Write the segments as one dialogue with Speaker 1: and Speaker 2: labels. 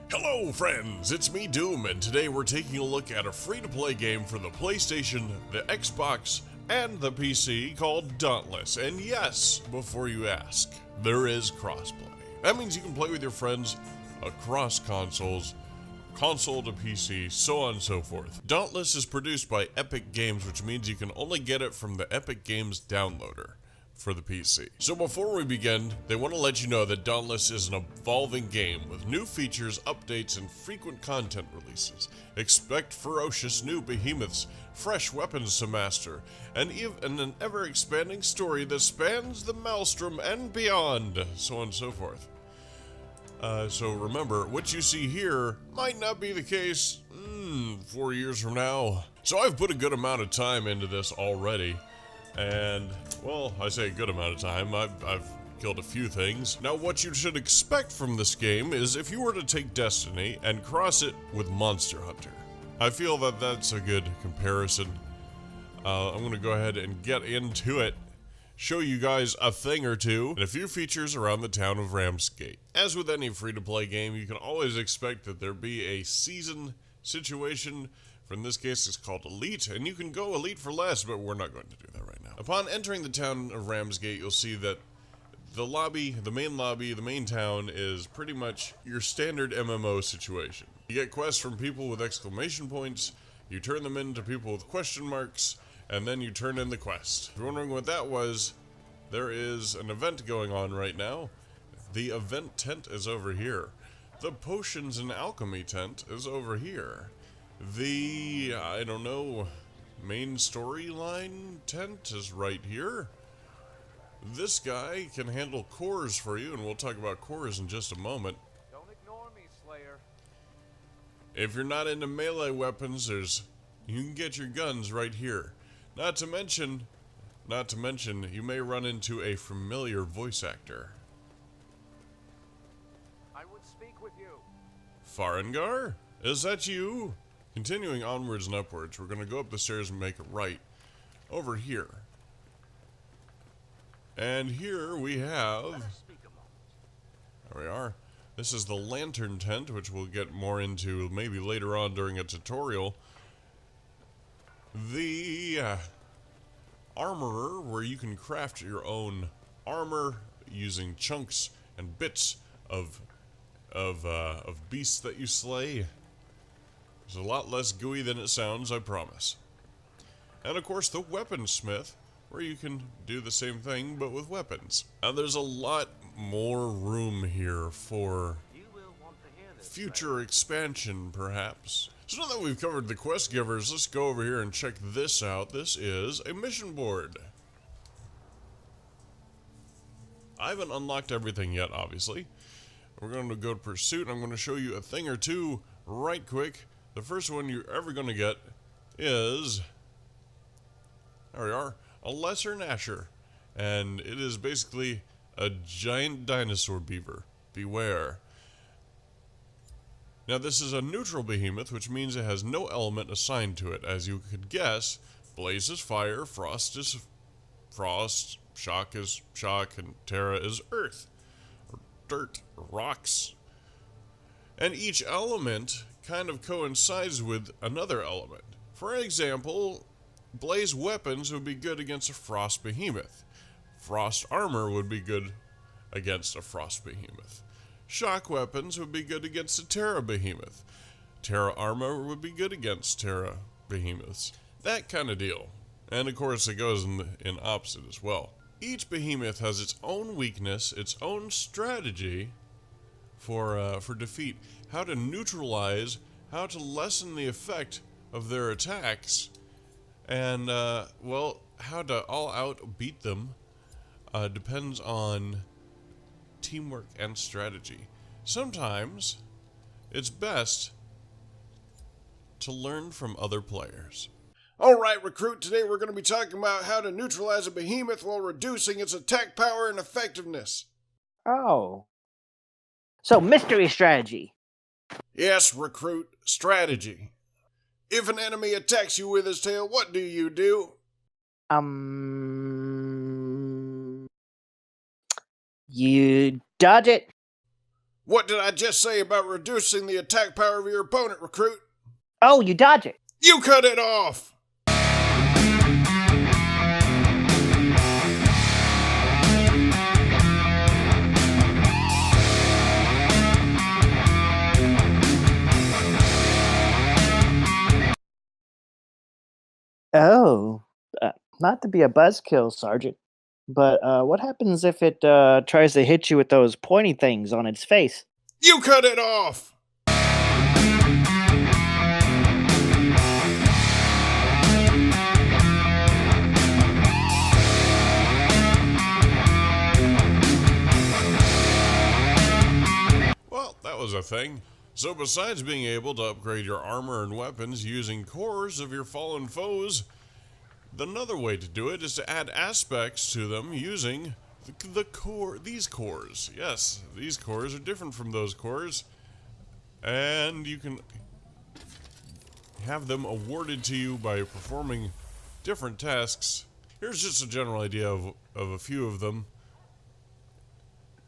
Speaker 1: Hello friends, it's me Doom, and today we're taking a look at a free-to-play game for the PlayStation, the Xbox, and the PC called Dauntless. And yes, before you ask, there is crossplay. That means you can play with your friends across consoles, console to PC, so on and so forth. Dauntless is produced by Epic Games, which means you can only get it from the Epic Games downloader for the PC. So before we begin, they want to let you know that Dauntless is an evolving game with new features, updates, and frequent content releases. Expect ferocious new behemoths, fresh weapons to master, and an ever-expanding story that spans the Maelstrom and beyond, so on and so forth. So remember, what you see here might not be the case 4 years from now. So I've put a good amount of time into this already. And, well, I say a good amount of time. I've killed a few things. Now, what you should expect from this game is if you were to take Destiny and cross it with Monster Hunter. I feel that that's a good comparison. I'm going to go ahead and get into it, show you guys a thing or two, and a few features around the town of Ramsgate. As with any free-to-play game, you can always expect that there be a season situation. In this case, it's called Elite, and you can go Elite for less, but we're not going to do that right now. Upon entering the town of Ramsgate, you'll see that the main town is pretty much your standard MMO situation. You get quests from people with exclamation points, you turn them into people with question marks, and then you turn in the quest. If you're wondering what that was, there is an event going on right now. The event tent is over here. The potions and alchemy tent is over here. The, main storyline tent is right here. This guy can handle cores for you, and we'll talk about cores in just a moment.
Speaker 2: Don't ignore me, Slayer.
Speaker 1: If you're not into melee weapons, you can get your guns right here. Not to mention, you may run into a familiar voice actor.
Speaker 2: I would speak with you.
Speaker 1: Farengar? Is that you? Continuing onwards and upwards, we're going to go up the stairs and make a right over here. And here we have... There we are. This is the lantern tent, which we'll get more into maybe later on during a tutorial. The armorer, where you can craft your own armor using chunks and bits of beasts that you slay. It's a lot less gooey than it sounds, I promise. And of course the weaponsmith, where you can do the same thing but with weapons. Now there's a lot more room here for future expansion, perhaps. So now that we've covered the quest givers, let's go over here and check this out. This is a mission board. I haven't unlocked everything yet, obviously. We're going to go to Pursuit. I'm going to show you a thing or two right quick. The first one you're ever going to get is, there we are, a Lesser Gnasher. And it is basically a giant dinosaur beaver. Beware. Now this is a neutral behemoth, which means it has no element assigned to it. As you could guess, Blaze is fire, Frost is frost, Shock is shock, and Terra is earth, or dirt, or rocks. And each element kind of coincides with another element. For example, Blaze weapons would be good against a Frost behemoth. Frost armor would be good against a Frost behemoth. Shock weapons would be good against a Terra behemoth. Terra armor would be good against Terra behemoths. That kind of deal. And of course it goes in opposite as well. Each behemoth has its own weakness, its own strategy for defeat. How to neutralize, how to lessen the effect of their attacks, and, how to all-out beat them depends on teamwork and strategy. Sometimes it's best to learn from other players. Alright, Recruit, today we're going to be talking about how to neutralize a behemoth while reducing its attack power and effectiveness.
Speaker 3: Oh. So, mystery strategy.
Speaker 1: Yes, Recruit, strategy. If an enemy attacks you with his tail, what do you do?
Speaker 3: You dodge it.
Speaker 1: What did I just say about reducing the attack power of your opponent, recruit?
Speaker 3: Oh, you dodge it.
Speaker 1: You cut it off!
Speaker 3: Oh, not to be a buzzkill, Sergeant, but what happens if it tries to hit you with those pointy things on its face?
Speaker 1: You cut it off! Well, that was a thing. So besides being able to upgrade your armor and weapons using cores of your fallen foes, another way to do it is to add aspects to them using these cores. Yes, these cores are different from those cores, and you can have them awarded to you by performing different tasks. Here's just a general idea of a few of them.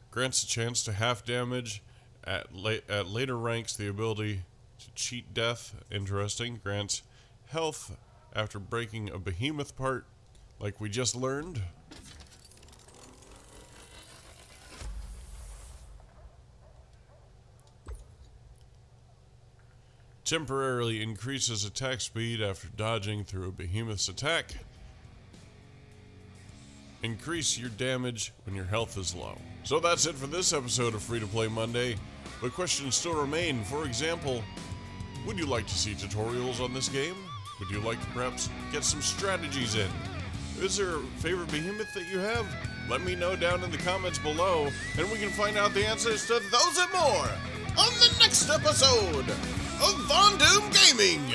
Speaker 1: Grants a chance to half damage. At later ranks, the ability to cheat death. Interesting. Grants health after breaking a behemoth part, like we just learned. Temporarily increases attack speed after dodging through a behemoth's attack. Increase your damage when your health is low. So that's it for this episode of Free to Play Monday, but questions still remain. For example, would you like to see tutorials on this game? Would you like to perhaps get some strategies in? Is there a favorite behemoth that you have? Let me know down in the comments below, and we can find out the answers to those and more on the next episode of VonDOOM Gaming!